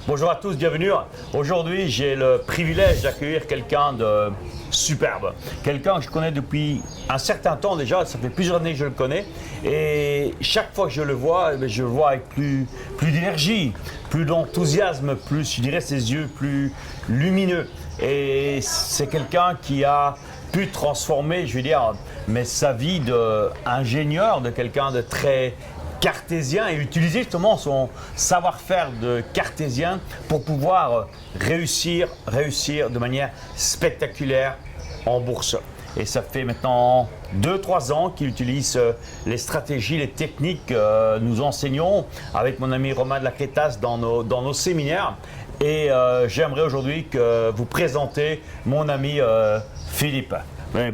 Bonjour à tous, bienvenue. Aujourd'hui, j'ai le privilège d'accueillir quelqu'un de superbe. Quelqu'un que je connais depuis un certain temps déjà, ça fait plusieurs années que je le connais. Et chaque fois que je le vois avec plus d'énergie, plus d'enthousiasme, plus, je dirais, ses yeux plus lumineux. Et c'est quelqu'un qui a pu transformer, je veux dire, mais sa vie d'ingénieur, de quelqu'un de très cartésien et utiliser justement son savoir-faire de cartésien pour pouvoir réussir de manière spectaculaire en bourse. Et ça fait maintenant 2-3 ans qu'il utilise les stratégies, les techniques que nous enseignons avec mon ami Romain de la Crétasse dans nos séminaires. Et j'aimerais aujourd'hui que vous présenter mon ami Philippe.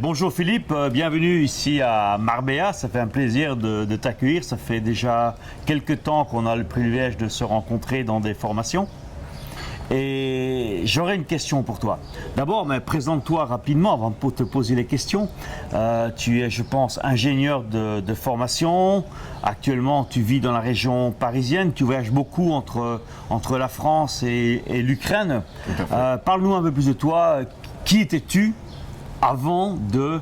Bonjour Philippe, bienvenue ici à Marbella, ça fait un plaisir de t'accueillir. Ça fait déjà quelques temps qu'on a le privilège de se rencontrer dans des formations. Et j'aurais une question pour toi. D'abord, présente-toi rapidement avant de te poser les questions. Tu es, je pense, ingénieur de formation. Actuellement, tu vis dans la région parisienne. Tu voyages beaucoup entre la France et l'Ukraine. Parle-nous un peu plus de toi. Qui étais-tu avant de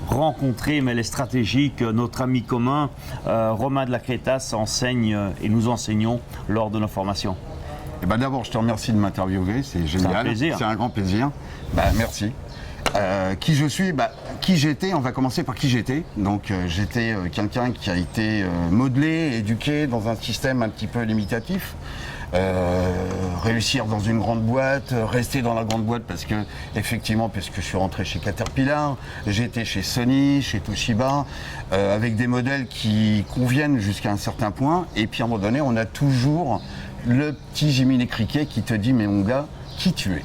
rencontrer les stratégies que notre ami commun Romain de la Crétasse enseigne et nous enseignons lors de nos formations? D'abord, je te remercie de m'interviewer, c'est génial. C'est un plaisir. C'est un grand plaisir. Merci. Qui je suis, qui j'étais, on va commencer par qui j'étais. Donc j'étais quelqu'un qui a été modelé, éduqué dans un système un petit peu limitatif. Réussir dans une grande boîte, rester dans la grande boîte parce que je suis rentré chez Caterpillar, j'étais chez Sony, chez Toshiba, avec des modèles qui conviennent jusqu'à un certain point. Et puis à un moment donné, on a toujours le petit Jiminy Cricket qui te dit: mais mon gars, qui tu es?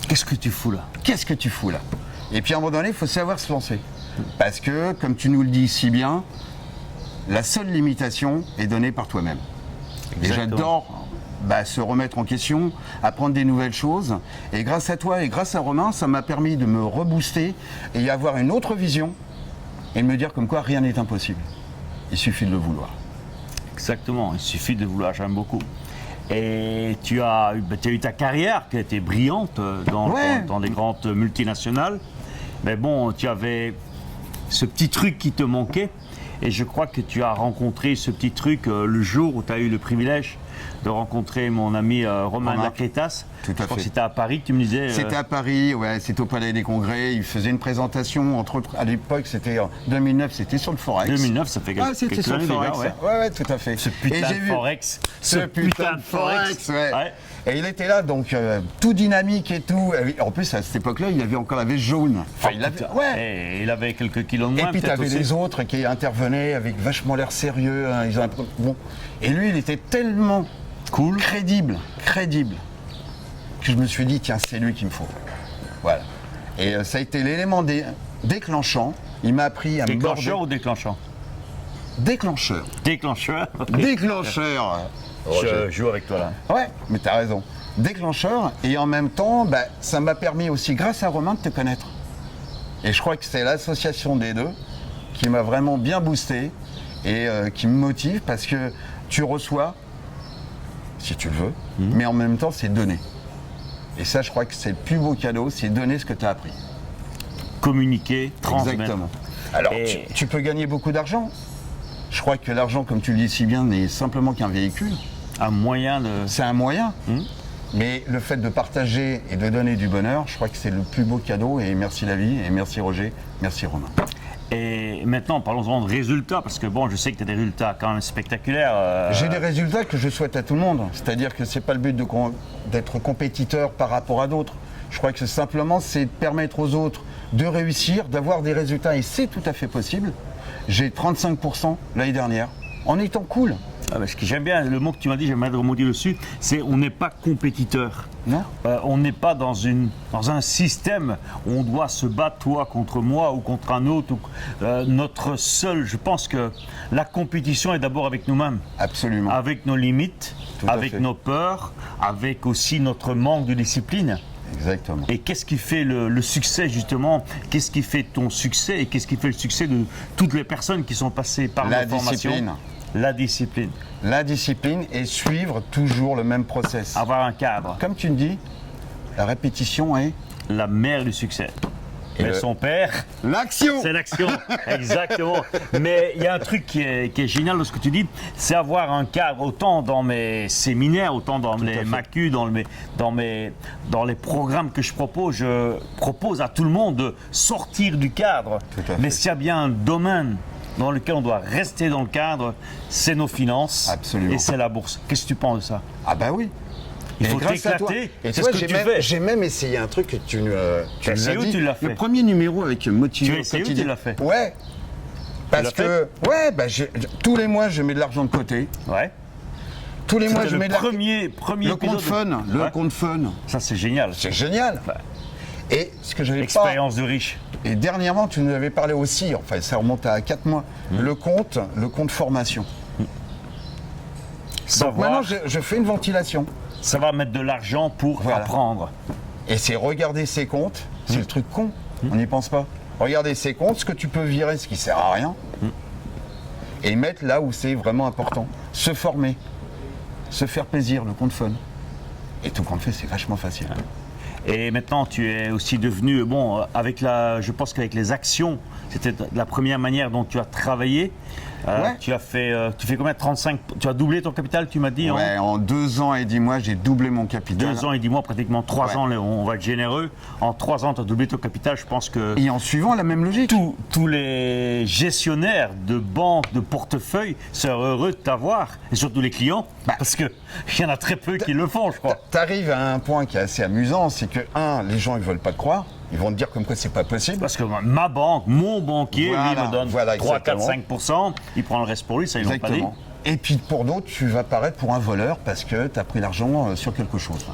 Qu'est-ce que tu fous là? Qu'est-ce que tu fous là? Et puis à un moment donné, il faut savoir se lancer. Parce que, comme tu nous le dis si bien, la seule limitation est donnée par toi-même. Et j'adore se remettre en question, apprendre des nouvelles choses. Et grâce à toi et grâce à Romain, ça m'a permis de me rebooster et avoir une autre vision et de me dire comme quoi rien n'est impossible. Il suffit de le vouloir. Exactement, il suffit de vouloir, j'aime beaucoup. Et tu as eu ta carrière qui a été brillante dans des grandes multinationales. Mais bon, tu avais ce petit truc qui te manquait. Et je crois que tu as rencontré ce petit truc le jour où tu as eu le privilège de rencontrer mon ami Romain de la Crétasse. Tout à fait. Je crois que c'était à Paris que tu me disais. C'était à Paris, ouais, c'était au Palais des Congrès. Il faisait une présentation, entre autres, à l'époque, c'était en 2009, c'était sur le Forex. 2009, ça fait quelques années. C'était sur le Forex, déjà, ouais, tout à fait. Ce putain de Forex. Ce putain de Forex, ouais. Ouais. Et il était là, donc tout dynamique et tout. En plus, à cette époque-là, il avait encore la veste jaune. Enfin, Et il avait quelques kilos de moins. Et puis, tu avais les autres qui intervenaient avec vachement l'air sérieux. Hein, Et lui, il était tellement cool, crédible, que je me suis dit, tiens, c'est lui qu'il me faut. Voilà. Et ça a été l'élément déclenchant. Il m'a appris à me border. Déclencheur ou déclenchant? Déclencheur. Déclencheur. Déclencheur. Je joue avec toi là. Ouais, mais t'as raison. Déclencheur, et en même temps, ça m'a permis aussi, grâce à Romain, de te connaître. Et je crois que c'est l'association des deux qui m'a vraiment bien boosté et qui me motive parce que tu reçois, si tu le veux, mais en même temps, c'est donner. Et ça, je crois que c'est le plus beau cadeau, c'est donner ce que tu as appris. Communiquer, transmettre. Exactement. Alors, tu peux gagner beaucoup d'argent. Je crois que l'argent, comme tu le dis si bien, n'est simplement qu'un véhicule. Un moyen de... C'est un moyen. Mais le fait de partager et de donner du bonheur, je crois que c'est le plus beau cadeau. Et merci la vie, et merci Roger, merci Romain. Et maintenant, parlons-en de résultats, parce que bon, je sais que tu as des résultats quand même spectaculaires. J'ai des résultats que je souhaite à tout le monde. C'est-à-dire que c'est pas le but d'être compétiteur par rapport à d'autres. Je crois que simplement, c'est de permettre aux autres de réussir, d'avoir des résultats, et c'est tout à fait possible. J'ai 35% l'année dernière, en étant cool. Ce que j'aime bien, le mot que tu m'as dit, j'aimerais rebondir dessus, c'est on n'est pas compétiteur. Non. On n'est pas dans un système où on doit se battre, toi contre moi ou contre un autre. Je pense que la compétition est d'abord avec nous-mêmes. Absolument. Avec nos limites, avec nos peurs, avec aussi notre manque de discipline. Exactement. Et qu'est-ce qui fait le succès justement? Qu'est-ce qui fait ton succès et qu'est-ce qui fait le succès de toutes les personnes qui sont passées par la formation? La discipline. La discipline et suivre toujours le même process. Avoir un cadre. Comme tu me dis, la répétition est La mère du succès. Mais son père, l'action. c'est l'action. Exactement. Mais il y a un truc qui est génial dans ce que tu dis, c'est avoir un cadre autant dans mes séminaires, autant dans les MACU, dans les programmes que je propose à tout le monde de sortir du cadre. Mais s'il y a bien un domaine dans lequel on doit rester dans le cadre, c'est nos finances. Absolument. Et c'est la bourse. Qu'est-ce que tu penses de ça? Ah bah oui. Il faut grâce à toi. t'éclater. Et C'est toi, ce que tu fais. j'ai même essayé un truc que tu nous as où dit. tu l'as fait? Le premier numéro avec Motivé Tu as au essayé ou quotidien. tu l'as fait? Ouais. Parce Tu l'as que tous les mois je mets de l'argent de côté. Ouais. Tous les mois C'était je mets le de premier le compte épisode. fun, Ouais. compte fun. Ça, c'est génial. C'est génial. Et ce que j'avais pas. Expérience de riche. Et dernièrement, tu nous avais parlé aussi, enfin ça remonte à 4 mois, le compte formation. Donc Savoir, maintenant, je fais une ventilation. savoir mettre de l'argent pour Voilà. apprendre. Et c'est regarder ses comptes, c'est le truc con, on n'y pense pas. Regarder ses comptes, ce que tu peux virer, ce qui sert à rien, et mettre là où c'est vraiment important. Se former, se faire plaisir, le compte fun. Et tout compte fait, c'est vachement facile. Et maintenant, tu es aussi devenu, bon, je pense qu'avec les actions, c'était la première manière dont tu as travaillé. Ouais. Tu fais combien? 35, tu as doublé ton capital, tu m'as dit? Ouais, en 2 ans et 10 mois, j'ai doublé mon capital. 2 ans et 10 mois, pratiquement 3 ans, on va être généreux. En 3 ans, tu as doublé ton capital, je pense que Et en suivant la même logique. tous les gestionnaires de banques, de portefeuilles seraient heureux de t'avoir, et surtout les clients, parce qu'il y en a très peu qui le font, je crois. T'arrives à un point qui est assez amusant, c'est que, les gens ils veulent pas te croire, ils vont te dire comme quoi c'est pas possible. Parce que ma banque, mon banquier, lui, me donne 3, 4, exactement. 5%, il prend le reste pour lui, ça ils l'ont pas dit. Exactement. Et puis pour d'autres, tu vas paraître pour un voleur parce que tu as pris l'argent sur quelque chose.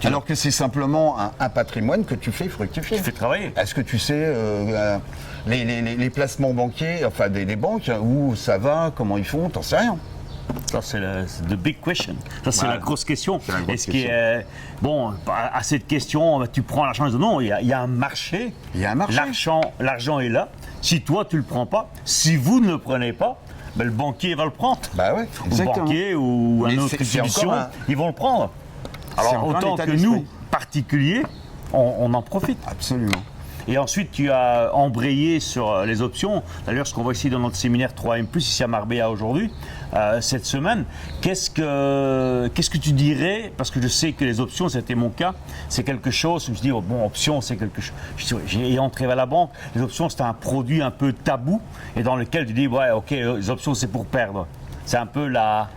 Alors que c'est simplement un patrimoine que tu fais fructifier. Tu fais travailler. Est-ce que tu sais les placements banquiers, enfin des banques, où ça va, comment ils font, t'en sais rien. Ça, c'est the big question. Ça, c'est Voilà. la grosse question. C'est la grosse Et ce qui est. Bon, à cette question, tu prends l'argent. Non, il y a un marché. Il y a un marché. L'argent est là. Si toi, tu ne le prends pas, si vous ne le prenez pas, ben, le banquier va le prendre. Bah ouais, Ou le exactement. banquier ou Mais une autre c'est institution, encore ils vont le prendre. C'est Alors, encore un autant état que d'esprit. nous, particuliers, on en profite. Absolument. Et ensuite, tu as embrayé sur les options. D'ailleurs, ce qu'on voit ici dans notre séminaire 3M+, ici à Marbella aujourd'hui, cette semaine, qu'est-ce que tu dirais, parce que je sais que les options, c'était mon cas, c'est quelque chose, je me dis, bon, options, c'est quelque chose. J'ai entré à la banque, les options, c'était un produit un peu tabou, et dans lequel tu dis, ouais, ok, les options, c'est pour perdre. C'est un peu la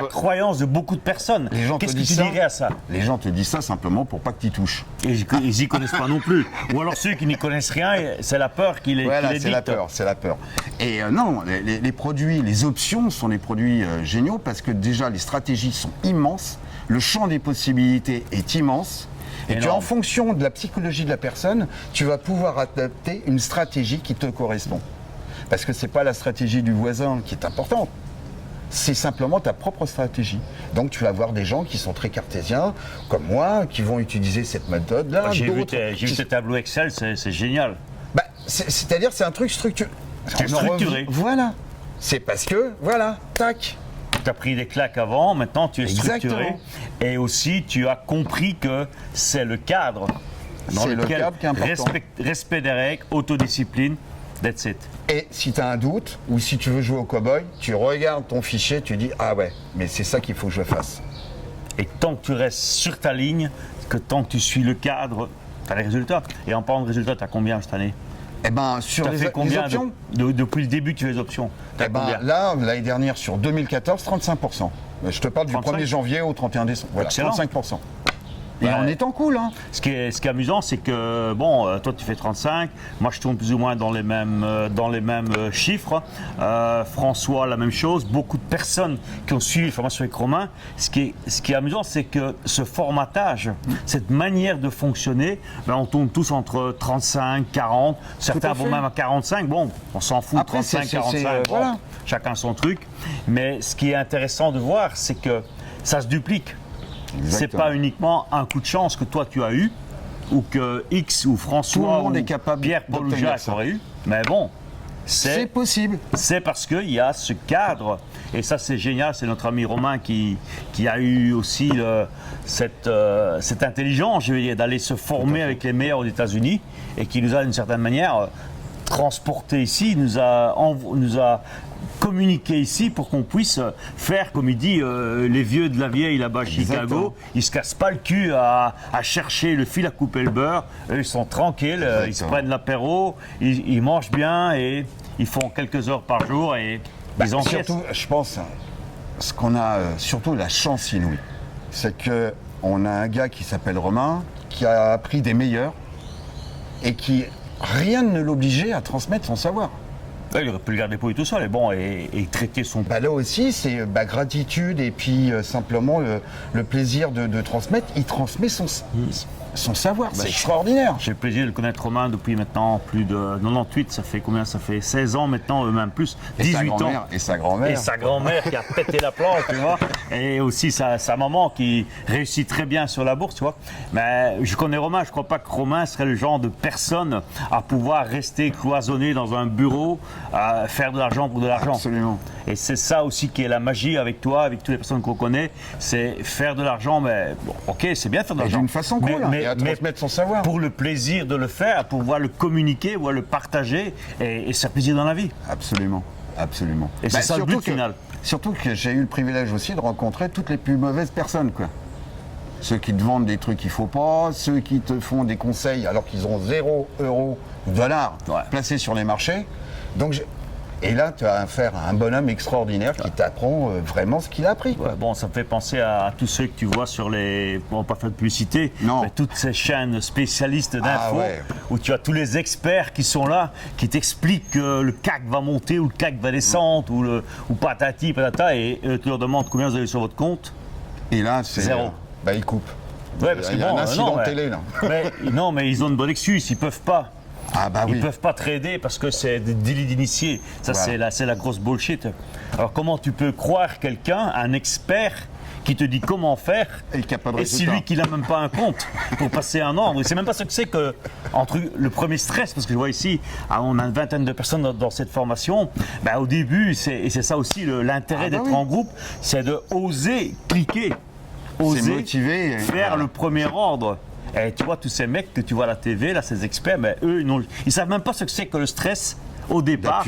croyance de beaucoup de personnes. Qu'est-ce que tu dirais à ça? Les gens te disent ça simplement pour pas que tu y touches. Et ils n'y connaissent pas non plus. Ou alors ceux qui n'y connaissent rien, c'est la peur qui les dicte. C'est la peur. Et non, les produits, les options sont des produits géniaux parce que déjà les stratégies sont immenses, le champ des possibilités est immense. Et en fonction de la psychologie de la personne, tu vas pouvoir adapter une stratégie qui te correspond. Parce que c'est pas la stratégie du voisin qui est importante, c'est simplement ta propre stratégie. Donc tu vas avoir des gens qui sont très cartésiens, comme moi, qui vont utiliser cette méthode-là. J'ai vu tes tableaux Excel, c'est génial. C'est-à-dire c'est un truc structuré. C'est structuré. Voilà. C'est parce que, voilà, tac. Tu as pris des claques avant, maintenant tu es structuré. Exactement. Et aussi tu as compris que c'est le cadre dans lequel le cadre qui est important. Respect des règles, autodiscipline, that's it. Et si tu as un doute, ou si tu veux jouer au cow-boy, tu regardes ton fichier, tu dis « Ah ouais, mais c'est ça qu'il faut que je fasse ». Et tant que tu restes sur ta ligne, tant que tu suis le cadre, tu as les résultats. Et en parlant de résultats, tu as combien cette année? Eh ben, sur les options depuis le début, tu fais les options. Là, l'année dernière, sur 2014, 35%. Je te parle 35? Du 1er janvier au 31 décembre. Voilà, excellent. 35%. Et en étant cool, hein. Ce qui est amusant, c'est que, bon, toi tu fais 35, moi je tourne plus ou moins dans les mêmes chiffres. François, la même chose. Beaucoup de personnes qui ont suivi la formation avec Romain. Ce qui est amusant, c'est que ce formatage, cette manière de fonctionner, on tourne tous entre 35, 40, certains vont même à 45. Bon, on s'en fout, après, 35, 45, voilà. Chacun son truc. Mais ce qui est intéressant de voir, c'est que ça se duplique. C'est pas uniquement un coup de chance que toi tu as eu, ou que X ou François ou Pierre, Paul ou Jacques auraient eu, mais bon, C'est possible. C'est parce qu'il y a ce cadre, et ça c'est génial, c'est notre ami Romain qui a eu aussi cette intelligence, je veux dire, d'aller se former avec les meilleurs aux États-Unis, et qui nous a d'une certaine manière transporté ici, nous a communiqué ici pour qu'on puisse faire, comme il dit, les vieux de la vieille là-bas à Chicago, ils se cassent pas le cul à chercher le fil à couper le beurre, eux ils sont tranquilles, ils se prennent l'apéro, ils mangent bien et ils font quelques heures par jour et ils encaissent. Surtout, je pense, ce qu'on a surtout la chance inouïe, c'est qu'on a un gars qui s'appelle Romain, qui a appris des meilleurs et qui, rien ne l'obligeait à transmettre son savoir. Il aurait pu le garder pour lui tout seul et traiter son... Là aussi, c'est gratitude et puis simplement le plaisir de transmettre. Il transmet son savoir, c'est extraordinaire. J'ai le plaisir de le connaître Romain depuis maintenant plus de 98, ça fait combien? Ça fait 16 ans maintenant, même plus, 18 ans. Et sa grand-mère. Et sa grand-mère qui a pété la planche, tu vois. Et aussi sa maman qui réussit très bien sur la bourse, tu vois. Mais je connais Romain, je ne crois pas que Romain serait le genre de personne à pouvoir rester cloisonné dans un bureau, à faire de l'argent pour de l'argent. Absolument. Et c'est ça aussi qui est la magie avec toi, avec toutes les personnes qu'on connaît, c'est faire de l'argent, mais bon, ok, c'est bien de faire de l'argent. D'une façon cool, et à transmettre son savoir. Pour le plaisir de le faire, pour pouvoir le communiquer, pouvoir le partager et se faire plaisir dans la vie. Absolument, absolument. Et c'est ça le but final. Surtout que j'ai eu le privilège aussi de rencontrer toutes les plus mauvaises personnes, quoi. Ceux qui te vendent des trucs qu'il ne faut pas, ceux qui te font des conseils alors qu'ils ont 0 € ou dollar placés sur les marchés. Donc, et là, tu as affaire à un bonhomme extraordinaire qui t'apprend vraiment ce qu'il a appris. Quoi. Ouais, bon, ça me fait penser à tous ceux que tu vois sur les... On va pas faire de publicité, mais toutes ces chaînes spécialistes d'infos où tu as tous les experts qui sont là, qui t'expliquent que le CAC va monter ou le CAC va descendre ou patati patata et tu leur demandes combien vous avez sur votre compte. Et là, c'est... 0. Il coupe. Ouais, parce il y a un incident télé, là. Non, mais ils ont une bonne excuse, ils peuvent pas. Ils ne peuvent pas trader parce que c'est des délits d'initiés. Ça, c'est la grosse bullshit. Alors, comment tu peux croire quelqu'un, un expert, qui te dit comment faire et c'est lui qui n'a même pas un compte pour passer un ordre. Il ne sait même pas ce que c'est que entre le premier stress, parce que je vois ici, on a une vingtaine de personnes dans cette formation. Au début, et c'est ça aussi l'intérêt d'être en groupe, c'est de oser cliquer, oser motiver, faire le premier ordre. Et tu vois, tous ces mecs que tu vois à la TV, là, ces experts, eux, ils savent même pas ce que c'est que le stress au départ.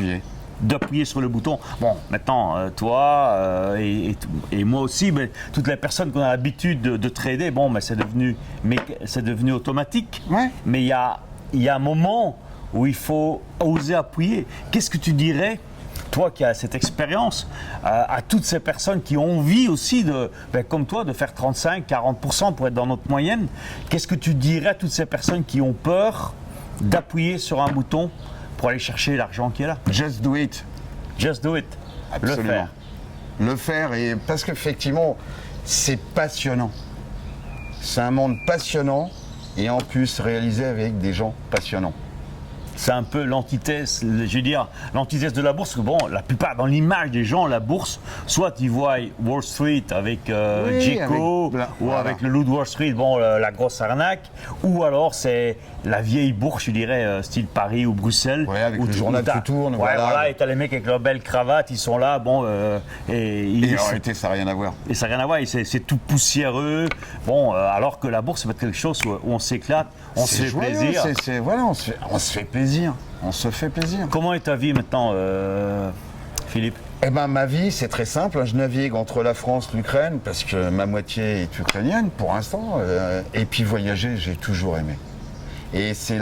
D'appuyer sur le bouton. Bon, maintenant, toi et moi aussi, toutes les personnes qu'on a l'habitude de trader, c'est devenu automatique. Ouais. Mais il y a un moment où il faut oser appuyer. Qu'est-ce que tu dirais, toi qui as cette expérience, à toutes ces personnes qui ont envie aussi, comme toi, de faire 35-40% pour être dans notre moyenne, qu'est-ce que tu dirais à toutes ces personnes qui ont peur d'appuyer sur un bouton pour aller chercher l'argent qui est là? Just do it. Just do it. Absolument. Le faire, et parce qu'effectivement, c'est passionnant. C'est un monde passionnant et en plus réalisé avec des gens passionnants. C'est un peu l'antithèse, je veux dire, l'antithèse de la bourse. Bon, la plupart, dans l'image des gens, la bourse, soit ils voient Wall Street avec Jeco ou avec le loup de Wall Street, la grosse arnaque, ou alors c'est la vieille bourse, je dirais, style Paris ou Bruxelles. Ouais, avec le journal qui tourne. Et t'as les mecs avec leurs belles cravates, ils sont là, et en réalité, ça n'a rien à voir. Et ça n'a rien à voir, et c'est tout poussiéreux. Alors que la bourse, c'est quelque chose où on s'éclate, on se fait plaisir. On se fait plaisir. On se fait plaisir. Comment est ta vie maintenant, Philippe? Ma vie, c'est très simple. Je navigue entre la France et l'Ukraine parce que ma moitié est ukrainienne pour l'instant. Et puis voyager, j'ai toujours aimé. Et c'est,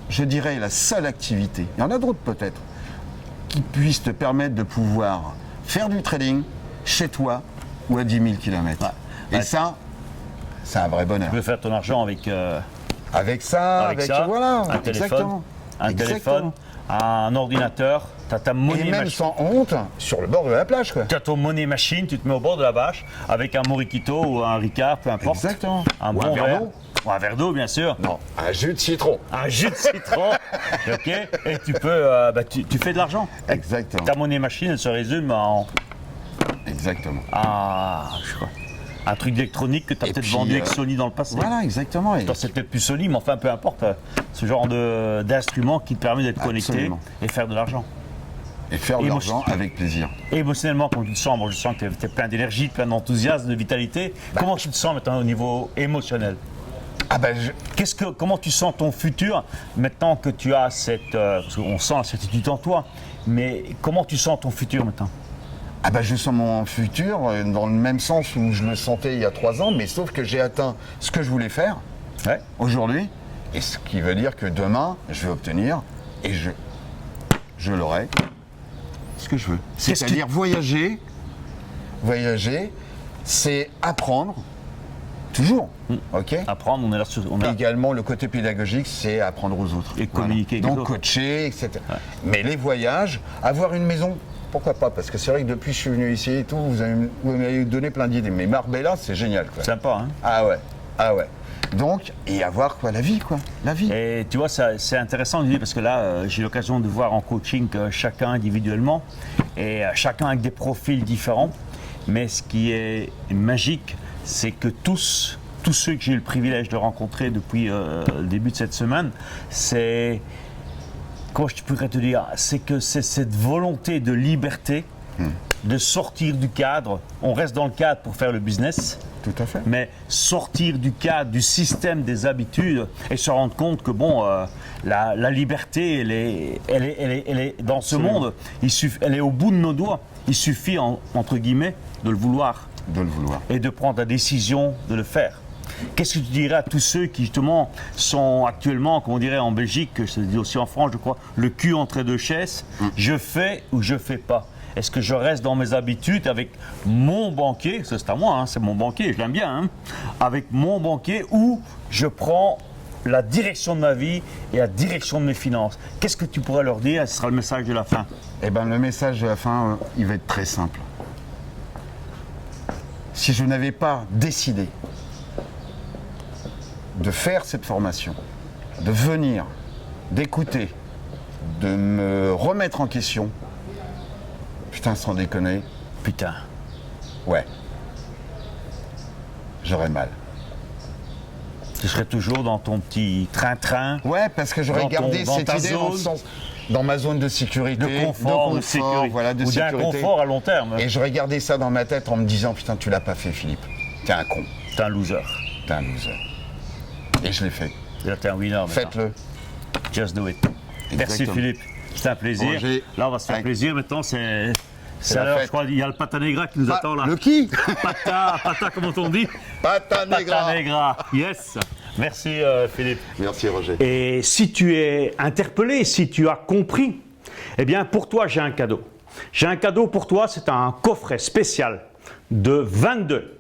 je dirais, la seule activité, il y en a d'autres peut-être, qui puisse te permettre de pouvoir faire du trading chez toi ou à 10 000 km. Et ça, c'est un vrai bonheur. Tu peux faire ton argent avec ça, voilà, un téléphone, un ordinateur, tu as ta money machine. Et même sans honte, sur le bord de la plage, quoi. Tu as ton money machine, tu te mets au bord de la bâche avec un Morikito ou un Ricard, peu importe. Exactement. Un bon verre d'eau. Ou un verre d'eau, bien sûr. Non, un jus de citron. Un jus de citron, ok. Et tu peux, tu fais de l'argent. Exactement. Ta money machine, elle se résume en... Exactement. Un truc d'électronique que tu as peut-être vendu avec Sony dans le passé. Voilà, exactement. C'est peut-être plus Sony, mais enfin, peu importe. Ce genre d'instrument qui te permet d'être connecté et faire de l'argent. Et faire de l'argent avec plaisir. Émotionnellement, comment tu te sens? Moi, je sens que tu es plein d'énergie, plein d'enthousiasme, de vitalité. Comment tu te sens maintenant au niveau émotionnel? Comment tu sens ton futur maintenant que tu as cette... parce qu'on sent la certitude en toi, mais comment tu sens ton futur maintenant? Je sens mon futur dans le même sens où je le sentais il y a 3 ans, mais sauf que j'ai atteint ce que je voulais faire aujourd'hui, et ce qui veut dire que demain, je vais obtenir, et je l'aurai, ce que je veux. C'est-à-dire voyager, c'est apprendre, toujours, ok. Apprendre, on est là sur... Également, le côté pédagogique, c'est apprendre aux autres. Et communiquer avec Donc les autres. coacher, etc. Ouais. Mais les voyages, avoir une maison, pourquoi pas? Parce que c'est vrai que depuis que je suis venu ici et tout, vous m'avez donné plein d'idées. Mais Marbella, c'est génial, quoi. Sympa, hein? Ah ouais. Donc, et avoir la vie, quoi. La vie. Et tu vois, c'est intéressant de dire, parce que là, j'ai l'occasion de voir en coaching chacun individuellement, et chacun avec des profils différents. Mais ce qui est magique, c'est que tous ceux que j'ai eu le privilège de rencontrer depuis le début de cette semaine, c'est, comment je pourrais te dire, c'est que c'est cette volonté de liberté, de sortir du cadre. On reste dans le cadre pour faire le business. Tout à fait. Mais sortir du cadre, du système des habitudes et se rendre compte que la liberté, elle est dans ce monde, elle est au bout de nos doigts. Il suffit, entre guillemets, de le vouloir. Et de prendre la décision de le faire. Qu'est-ce que tu dirais à tous ceux qui, justement, sont actuellement, comme on dirait en Belgique, je te dis aussi en France, je crois, le cul entre deux chaises, je fais ou je fais pas? Est-ce que je reste dans mes habitudes avec mon banquier, c'est à moi, hein, c'est mon banquier, je l'aime bien, hein, avec mon banquier, ou je prends la direction de ma vie et la direction de mes finances? Qu'est-ce que tu pourrais leur dire? Ce sera le message de la fin. Eh bien, le message de la fin, il va être très simple. Si je n'avais pas décidé de faire cette formation, de venir, d'écouter, de me remettre en question, putain, sans déconner, Putain. Ouais. J'aurais mal. Tu serais toujours dans ton petit train-train. Ouais, parce que j'aurais gardé cette idée dans ma zone de sécurité, de confort, de sécurité, voilà, de ou d'un confort à long terme. Et j'aurais gardé ça dans ma tête en me disant, putain, tu l'as pas fait, Philippe. T'es un con. T'es un loser. T'es un loser. Et je l'ai fait. Et là, t'es un winner. Faites-le. Just do it. Exactement. Merci Philippe. C'était un plaisir. Roger. Là, on va se faire plaisir. Maintenant, c'est la l'heure, fête. je crois. Il y a le pata negra qui nous attend là. Le qui? Pata, comment on dit? Pata negra. Pata negra. Yes. Merci Philippe. Merci Roger. Et si tu es interpellé, si tu as compris, eh bien pour toi j'ai un cadeau. J'ai un cadeau pour toi, c'est un coffret spécial de 22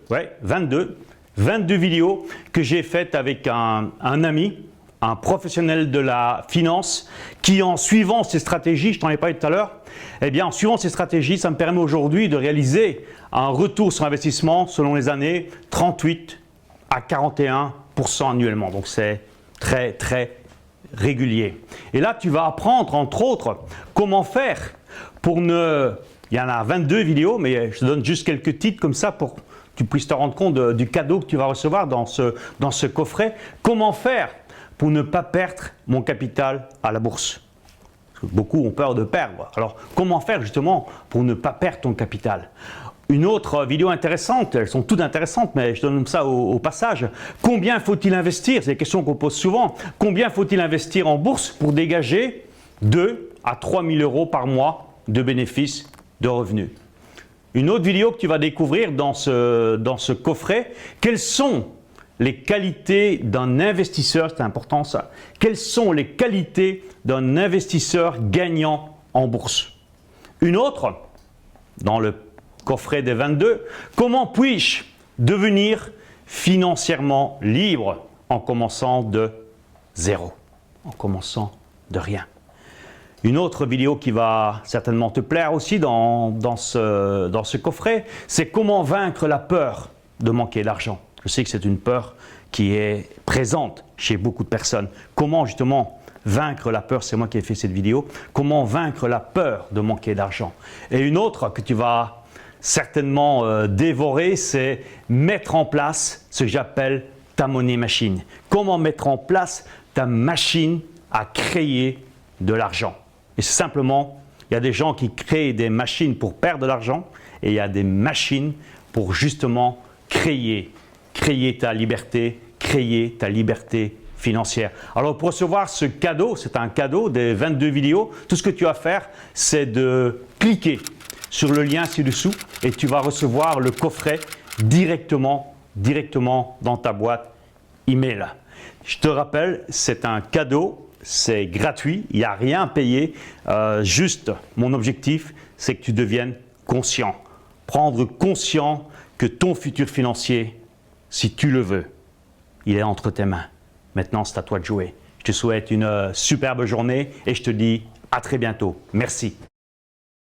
vidéos que j'ai faites avec un ami, un professionnel de la finance qui, en suivant ces stratégies, je t'en ai parlé tout à l'heure, eh bien en suivant ces stratégies, ça me permet aujourd'hui de réaliser un retour sur investissement selon les années 38 à 41% annuellement. Donc c'est très régulier. Et là, tu vas apprendre, entre autres, comment faire pour ne... Il y en a 22 vidéos, mais je te donne juste quelques titres comme ça pour que tu puisses te rendre compte du cadeau que tu vas recevoir dans ce coffret. Comment faire pour ne pas perdre mon capital à la bourse? Parce que beaucoup ont peur de perdre. Alors, comment faire justement pour ne pas perdre ton capital? Une autre vidéo intéressante, elles sont toutes intéressantes, mais je donne ça au passage. Combien faut-il investir? C'est des questions qu'on pose souvent. Combien faut-il investir en bourse pour dégager 2 à 3 000 euros par mois de bénéfices, de revenus? Une autre vidéo que tu vas découvrir dans ce coffret, quelles sont les qualités d'un investisseur, c'est important ça, quelles sont les qualités d'un investisseur gagnant en bourse? Une autre, dans le coffret des 22, comment puis-je devenir financièrement libre en commençant de zéro, en commençant de rien? Une autre vidéo qui va certainement te plaire aussi dans ce coffret, c'est comment vaincre la peur de manquer d'argent. Je sais que c'est une peur qui est présente chez beaucoup de personnes. Comment justement vaincre la peur, c'est moi qui ai fait cette vidéo, comment vaincre la peur de manquer d'argent. Et une autre que tu vas certainement dévorer, c'est mettre en place ce que j'appelle ta money machine. Comment mettre en place ta machine à créer de l'argent. Et c'est simplement Il y a des gens qui créent des machines pour perdre de l'argent et il y a des machines pour justement créer ta liberté financière. Alors pour recevoir ce cadeau, c'est un cadeau des 22 vidéos, tout ce que tu as à faire, c'est de cliquer sur le lien ci-dessous et tu vas recevoir le coffret directement dans ta boîte email. Je te rappelle, c'est un cadeau, c'est gratuit, il n'y a rien à payer. Juste, mon objectif, c'est que tu deviennes conscient. Prendre conscient que ton futur financier, si tu le veux, il est entre tes mains. Maintenant, c'est à toi de jouer. Je te souhaite une superbe journée et je te dis à très bientôt. Merci.